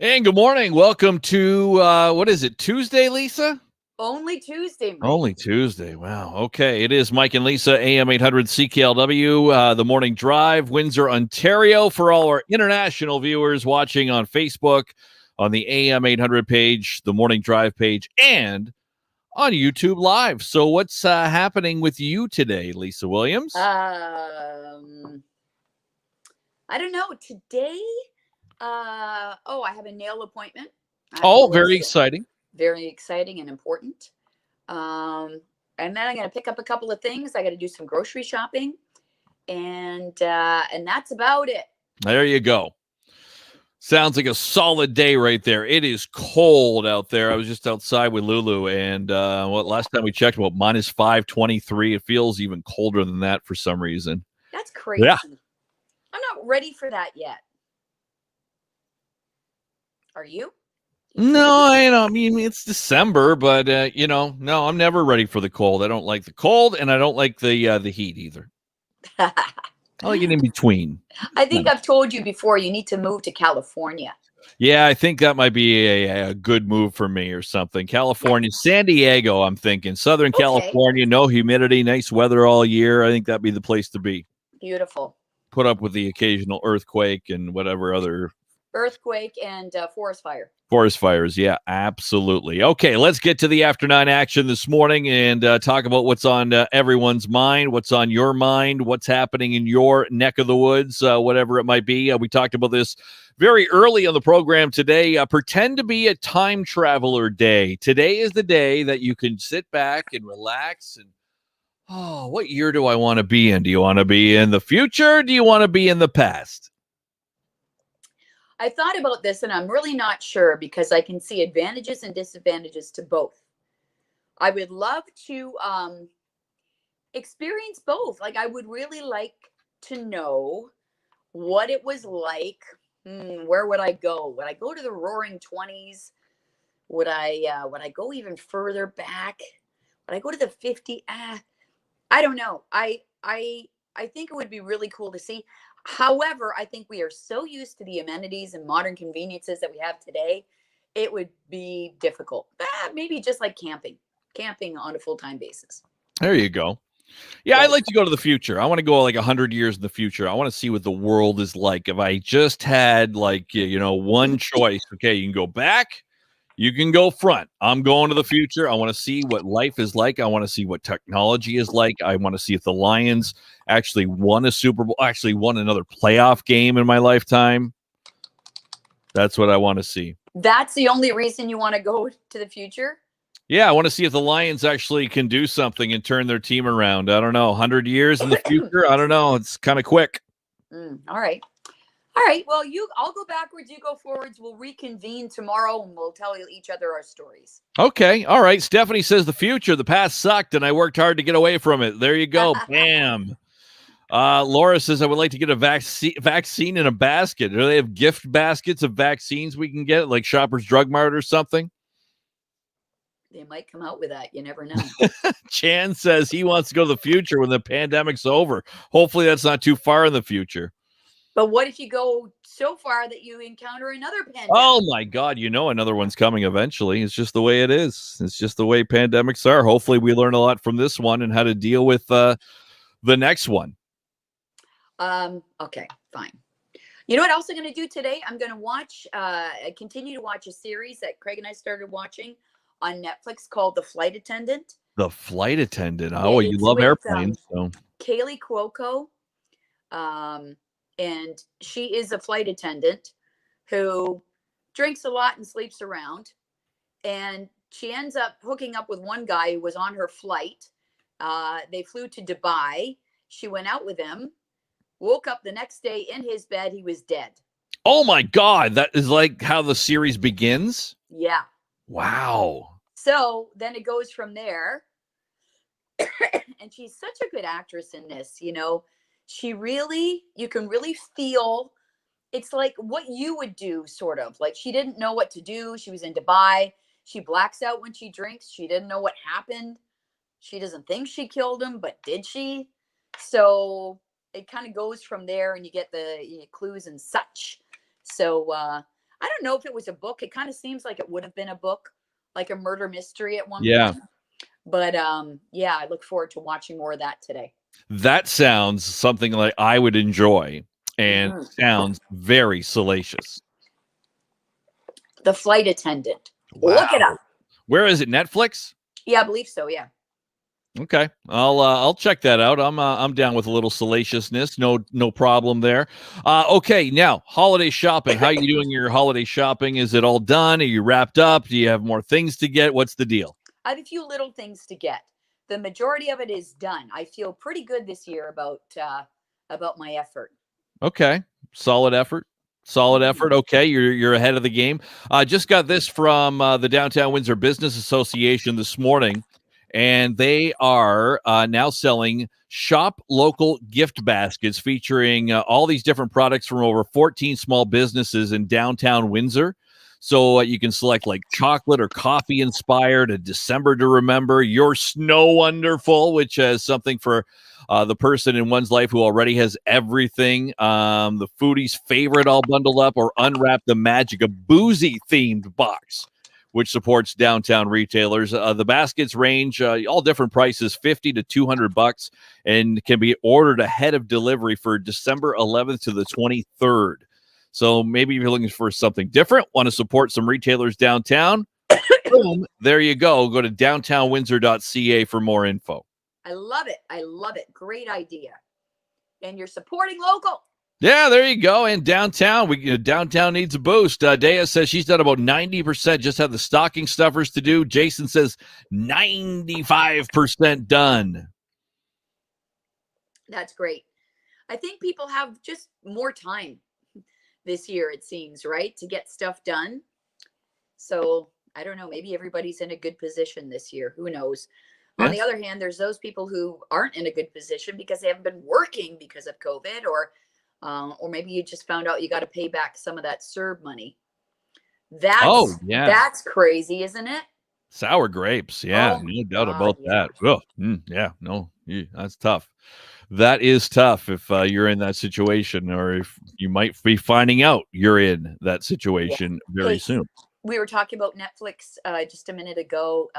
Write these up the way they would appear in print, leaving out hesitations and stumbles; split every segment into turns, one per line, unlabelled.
And good morning. Welcome to, what is it, Tuesday, Lisa?
Only Tuesday, Mike.
Only Tuesday. Wow. Okay. It is Mike and Lisa, AM800 CKLW, The Morning Drive, Windsor, Ontario. For all our international viewers watching on Facebook, on the AM800 page, The Morning Drive page, and on YouTube Live. So what's happening with you today, Lisa Williams?
I don't know. Today, I have a nail appointment.
Very exciting.
Very exciting and important. And then I'm going to pick up a couple of things. I got to do some grocery shopping, and that's about it.
There you go. Sounds like a solid day right there. It is cold out there. I was just outside with Lulu, and last time we checked, about minus 523. It feels even colder than that for some reason.
That's crazy.
Yeah.
I'm not ready for that yet. Are you?
No, I mean, it's December, but no, I'm never ready for the cold. I don't like the cold, and I don't like the heat either. I like it in between.
I think I've told you before, you need to move to California.
Yeah, I think that might be a good move for me or something. California, San Diego, I'm thinking. Southern California, no humidity, nice weather all year. I think that'd be the place to be.
Beautiful.
Put up with the occasional earthquake and whatever other.
Earthquake and forest fire.
Forest fires, yeah, absolutely. Okay, let's get to the After 9 action this morning and talk about what's on everyone's mind, what's on your mind, what's happening in your neck of the woods, whatever it might be. We talked about this very early on the program today. Pretend to be a time traveler day. Today is the day that you can sit back and relax and, what year do I want to be in? Do you want to be in the future? Do you want to be in the past?
I thought about this and I'm really not sure because I can see advantages and disadvantages to both. I would love to experience both. Like I would really like to know what it was like. Where would I go? Would I go to the Roaring 20s? Would I go even further back? Would I go to the 50s? I don't know. I think it would be really cool to see. However, I think we are so used to the amenities and modern conveniences that we have today, it would be difficult. Maybe just like camping on a full-time basis.
There you go. Yeah, I'd like to go to the future. I want to go like 100 years in the future. I want to see what the world is like. If I just had one choice, okay, you can go back, you can go front. I'm going to the future. I want to see what life is like. I want to see what technology is like. I want to see if the Lions actually won a Super Bowl, actually won another playoff game in my lifetime. That's what I want to see.
That's the only reason you want to go to the future?
Yeah, I want to see if the Lions actually can do something and turn their team around. I don't know, 100 years in the future? I don't know. It's kind of quick.
All right. All right. Well, I'll go backwards. You go forwards. We'll reconvene tomorrow and we'll tell each other our stories.
Okay. All right. Stephanie says the future, the past sucked and I worked hard to get away from it. There you go. Bam. Laura says, I would like to get a vaccine in a basket. Do they have gift baskets of vaccines we can get, like Shoppers Drug Mart or something?
They might come out with that. You never know.
Chan says he wants to go to the future when the pandemic's over. Hopefully that's not too far in the future.
But what if you go so far that you encounter another pandemic?
Oh, my God. Another one's coming eventually. It's just the way it is. It's just the way pandemics are. Hopefully we learn a lot from this one and how to deal with the next one.
Okay, fine. You know what else I'm going to do today? I'm going to continue to watch a series that Craig and I started watching on Netflix called The Flight Attendant.
The Flight Attendant. Oh, you love airplanes. So
Kaylee Cuoco. And she is a flight attendant who drinks a lot and sleeps around. And she ends up hooking up with one guy who was on her flight. They flew to Dubai. She went out with him, woke up the next day in his bed. He was dead.
Oh, my God. That is like how the series begins?
Yeah.
Wow.
So then it goes from there. And she's such a good actress in this, you can really feel it's like what you would do, sort of. Like she didn't know what to do. She was in Dubai. She blacks out when she drinks. She didn't know what happened. She doesn't think she killed him, but did she? So it kind of goes from there and you get the clues and such. So I don't know if it was a book. It kind of seems like it would have been a book, like a murder mystery at one
Yeah.
point. But yeah, I look forward to watching more of that today.
That sounds something like I would enjoy and
Mhm.
sounds very salacious.
The Flight Attendant.
Wow.
Look it up.
Where is it? Netflix?
Yeah, I believe so. Yeah.
Okay, I'll check that out. I'm down with a little salaciousness. No problem there. Okay, now holiday shopping. How are you doing your holiday shopping? Is it all done? Are you wrapped up? Do you have more things to get? What's the deal?
I have a few little things to get. The majority of it is done. I feel pretty good this year about my effort.
Okay, solid effort. Solid
Mhm.
effort. Okay, you're ahead of the game. Just got this from the Downtown Windsor Business Association this morning, and they are now selling shop local gift baskets featuring all these different products from over 14 small businesses in downtown Windsor. So you can select like chocolate or coffee inspired, a December to remember, your snow wonderful, which has something for the person in one's life who already has everything, the foodie's favorite all bundled up, or unwrap the magic, a boozy themed box, which supports downtown retailers. The baskets range all different prices, $50 to $200, and can be ordered ahead of delivery for December 11th to the 23rd. So maybe if you're looking for something different, want to support some retailers downtown, boom, there you go. Go to downtownwindsor.ca for more info.
I love it. I love it. Great idea. And you're supporting local.
Yeah, there you go. And downtown, downtown needs a boost. Dea says she's done about 90%, just had the stocking stuffers to do. Jason says 95% done.
That's great. I think people have just more time this year, it seems, right, to get stuff done. So I don't know. Maybe everybody's in a good position this year. Who knows?
Yeah.
On the other hand, there's those people who aren't in a good position because they haven't been working because of COVID, or maybe you just found out you got to pay back some of that CERB money. That's crazy, isn't it?
Sour grapes. Yeah,
Oh,
no doubt
God,
about
yeah.
that. Ugh, yeah, no, that's tough. That is tough if you're in that situation, or if you might be finding out you're in that situation very soon.
We were talking about Netflix just a minute ago,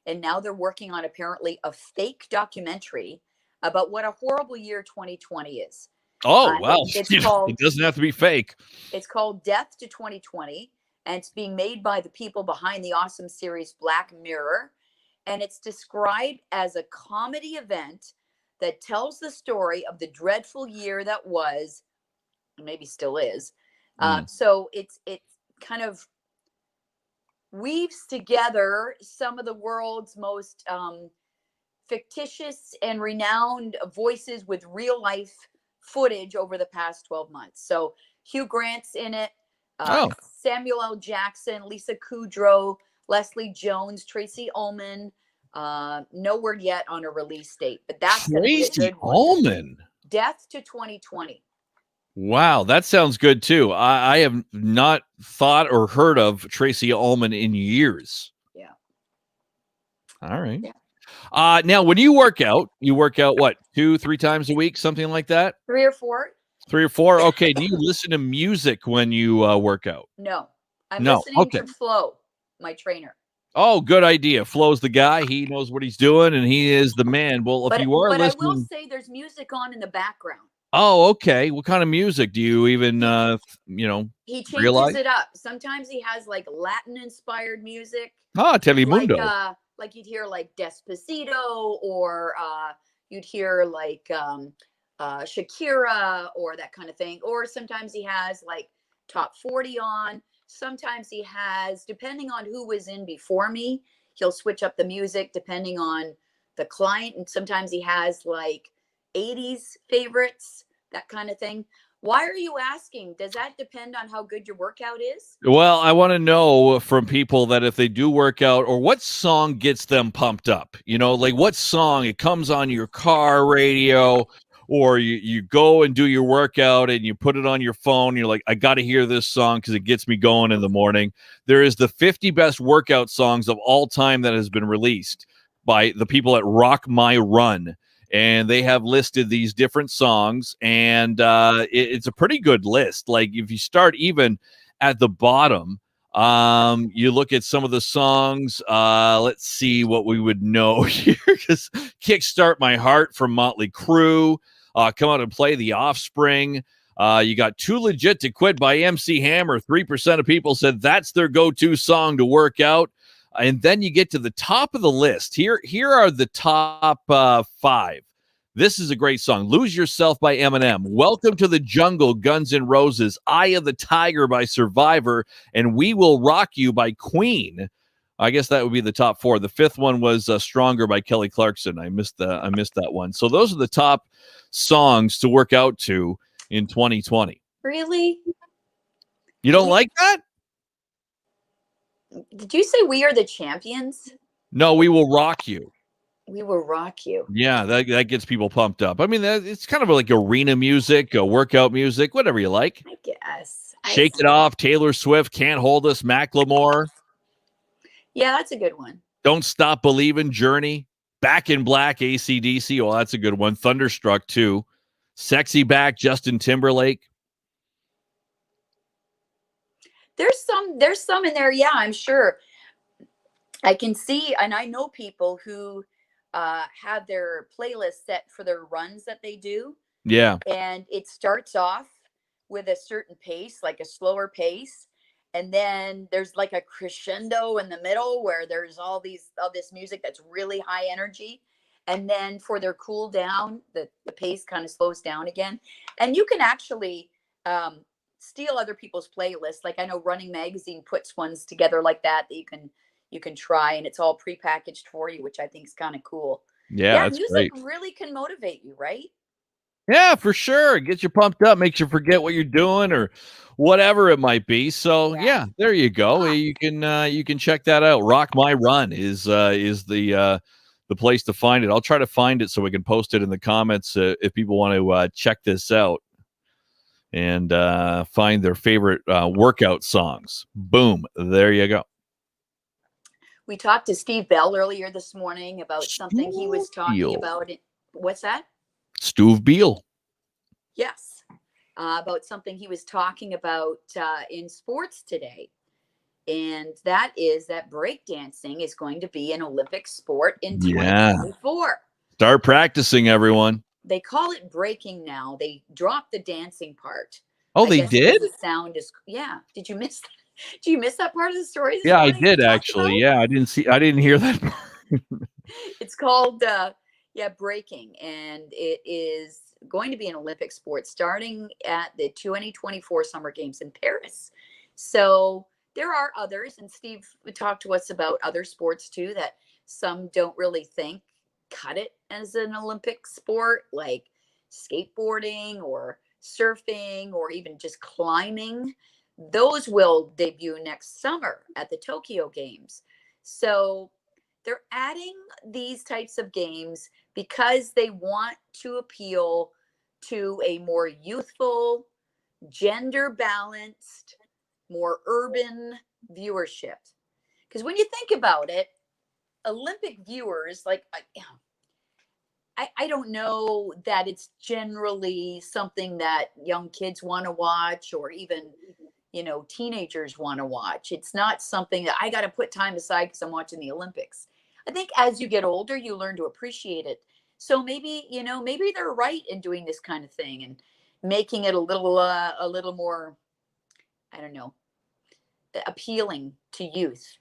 and now they're working on apparently a fake documentary about what a horrible year 2020 is.
Oh, wow.
It
doesn't have to be fake.
It's called Death to 2020, and it's being made by the people behind the awesome series Black Mirror. And it's described as a comedy event that tells the story of the dreadful year that was, and maybe still is. So it kind of weaves together some of the world's most fictitious and renowned voices with real life footage over the past 12 months. So Hugh Grant's in it, Samuel L. Jackson, Lisa Kudrow, Leslie Jones, Tracy Ullman. No word yet on a release date, but that's
Tracy Ullman.
Death to 2020.
Wow, that sounds good too. I have not thought or heard of Tracy Ullman in years.
Yeah.
All right.
Yeah.
Now, when you work out what, 2-3 times a week, something like that?
3 or 4.
3 or 4. Okay. Do you listen to music when you work out?
No, I'm listening to Flo, my trainer.
Oh, good idea. Flo's the guy. He knows what he's doing, and he is the man. Well, if you are listening,
I will say there's music on in the background.
Oh, okay. What kind of music do you even,
He changes it up. Sometimes he has like Latin-inspired music.
Telemundo.
Like you'd hear like Despacito, or you'd hear like Shakira, or that kind of thing. Or sometimes he has like Top 40 on. Sometimes he has, depending on who was in before me, he'll switch up the music depending on the client. And sometimes he has like 80s favorites, that kind of thing. Why are you asking? Does that depend on how good your workout is?
Well, I want to know from people that if they do work out, or what song gets them pumped up, like what song, it comes on your car radio, or you go and do your workout and you put it on your phone. You're like, I got to hear this song because it gets me going in the morning. There is the 50 best workout songs of all time that has been released by the people at Rock My Run. And they have listed these different songs, and it's a pretty good list. Like if you start even at the bottom, you look at some of the songs. Let's see what we would know here, because Kickstart My Heart from Motley Crue, Come Out and Play, The Offspring. You got Too Legit to Quit by MC Hammer. 3% of people said that's their go-to song to work out. And then you get to the top of the list. Here are the top 5. This is a great song. Lose Yourself by Eminem. Welcome to the Jungle, Guns N' Roses. Eye of the Tiger by Survivor. And We Will Rock You by Queen. I guess that would be the top 4. The 5th one was Stronger by Kelly Clarkson. I missed that one. So those are the top songs to work out to in 2020.
Really?
You don't like that?
Did you say We Are the Champions?
No, We Will Rock You.
We Will Rock You.
Yeah, that gets people pumped up. I mean, it's kind of like arena music, workout music, whatever you like.
I guess.
Shake It Off, Taylor Swift, Can't Hold Us, Macklemore.
Yeah, that's a good one.
Don't Stop Believin', Journey. Back in Black, AC/DC. Oh, that's a good one. Thunderstruck, too. Sexy Back, Justin Timberlake.
There's some in there. Yeah, I'm sure. I can see, and I know people who have their playlist set for their runs that they do.
Yeah.
And it starts off with a certain pace, like a slower pace. And then there's like a crescendo in the middle where there's all this music that's really high energy. And then for their cool down, the pace kind of slows down again. And you can actually steal other people's playlists. Like I know Running Magazine puts ones together like that you can try, and it's all prepackaged for you, which I think is kind of cool.
Yeah, that's
music
great.
really can motivate you, right?
Yeah, for sure. Gets you pumped up, makes you forget what you're doing or whatever it might be. So yeah, there you go. You can check that out. Rock My Run is the place to find it. I'll try to find it so we can post it in the comments if people want to check this out and find their favorite workout songs. Boom, there you go.
We talked to Steve Bell earlier this morning about something he was talking about. What's that?
Steve Beal.
Yes. About something he was talking about in sports today. And that is that breakdancing is going to be an Olympic sport in 2024.
Start practicing, everyone.
They call it breaking now. They dropped the dancing part.
Oh, they did?
The sound is, yeah. Did you miss that? Did you miss that part of the story?
Yeah, I did actually. Yeah, I didn't hear that part.
It's called breaking, and it is going to be an Olympic sport starting at the 2024 Summer Games in Paris. So there are others, and Steve talked to us about other sports too that some don't really think cut it as an Olympic sport, like skateboarding or surfing or even just climbing. Those will debut next summer at the Tokyo Games. So they're adding these types of games because they want to appeal to a more youthful, gender balanced, more urban viewership. Because when you think about it, Olympic viewers, like, I don't know that it's generally something that young kids want to watch, or even, teenagers want to watch. It's not something that I got to put time aside because I'm watching the Olympics. I think as you get older, you learn to appreciate it. So maybe they're right in doing this kind of thing and making it a little more, I don't know, appealing to youth.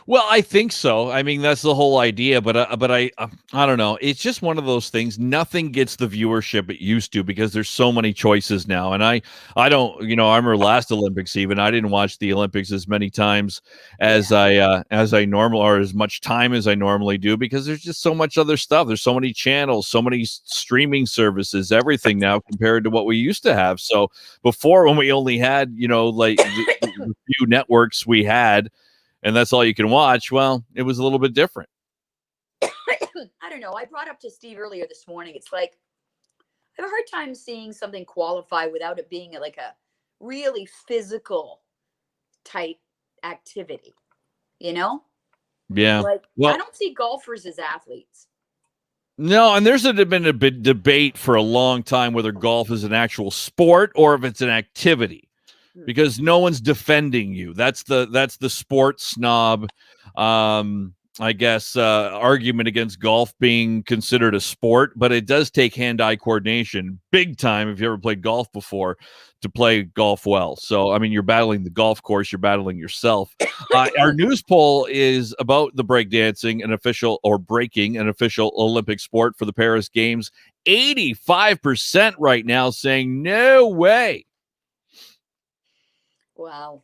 Well, I think so. I mean, that's the whole idea. But I don't know. It's just one of those things. Nothing gets the viewership it used to because there's so many choices now. And I don't. I remember last Olympics. Even I didn't watch the Olympics as many times as I normal, or as much time as I normally do, because there's just so much other stuff. There's so many channels, so many streaming services, everything now compared to what we used to have. So before, when we only had like the few networks we had, and that's all you can watch, well, it was a little bit different.
I don't know. I brought up to Steve earlier this morning. It's like I have a hard time seeing something qualify without it being like a really physical type activity,
Yeah.
Like, well, I don't see golfers as athletes.
No, and there's been a big debate for a long time whether golf is an actual sport or if it's an activity. because no one's defending you. That's the sports snob, I guess, argument against golf being considered a sport, but it does take hand-eye coordination big time if you ever played golf before to play golf well. So, I mean, you're battling the golf course, you're battling yourself. Our news poll is about the breakdancing, breaking an official Olympic sport for the Paris Games. 85% right now saying no way.
Wow.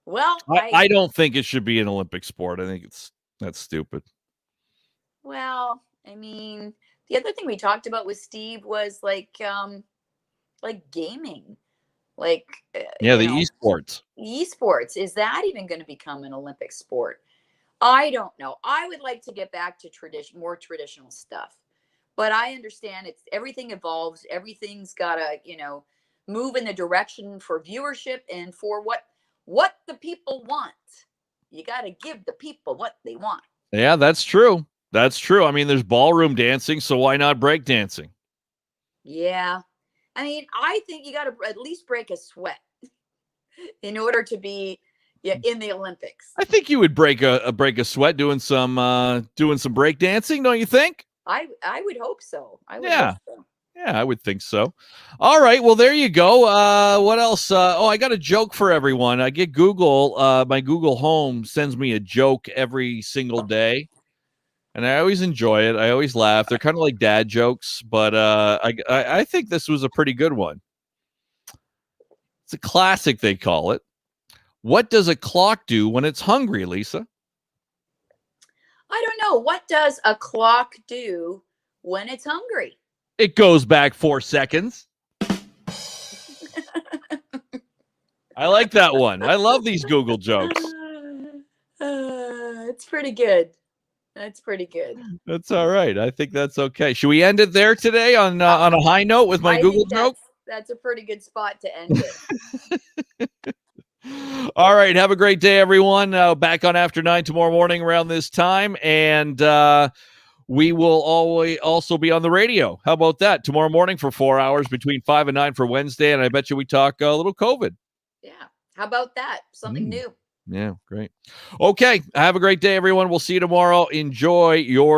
Well,
I don't think it should be an Olympic sport. I think that's stupid.
Well, I mean, the other thing we talked about with Steve was like gaming, like
esports.
Esports, is that even going to become an Olympic sport? I don't know. I would like to get back to more traditional stuff, but I understand everything evolves. Everything's got to move in the direction for viewership and for what the people want. You got to give the people what they want.
Yeah, that's true. That's true. I mean, there's ballroom dancing, so why not break dancing?
Yeah. I mean, I think you got to at least break a sweat in order to be in the Olympics.
I think you would break a sweat doing some break dancing, don't you think?
I would hope so. Hope so.
Yeah, I would think so. All right, well, there you go. What else? I got a joke for everyone. I get Google. My Google Home sends me a joke every single day, and I always enjoy it. I always laugh. They're kind of like dad jokes, but I think this was a pretty good one. It's a classic, they call it. What does a clock do when it's hungry, Lisa?
I don't know. What does a clock do when it's hungry?
It goes back 4 seconds. I like that one. I love these Google jokes.
It's pretty good. That's pretty good.
That's all right. I think that's okay. Should we end it there today on a high note with my Google joke?
That's a pretty good spot to end it.
All right. Have a great day, everyone. Back on After 9 tomorrow morning around this time. And we will always also be on the radio. How about that? Tomorrow morning for 4 hours between 5 and 9 for Wednesday. And I bet you we talk a little COVID.
Yeah. How about that? Something new.
Yeah, great. Okay. Have a great day, everyone. We'll see you tomorrow. Enjoy your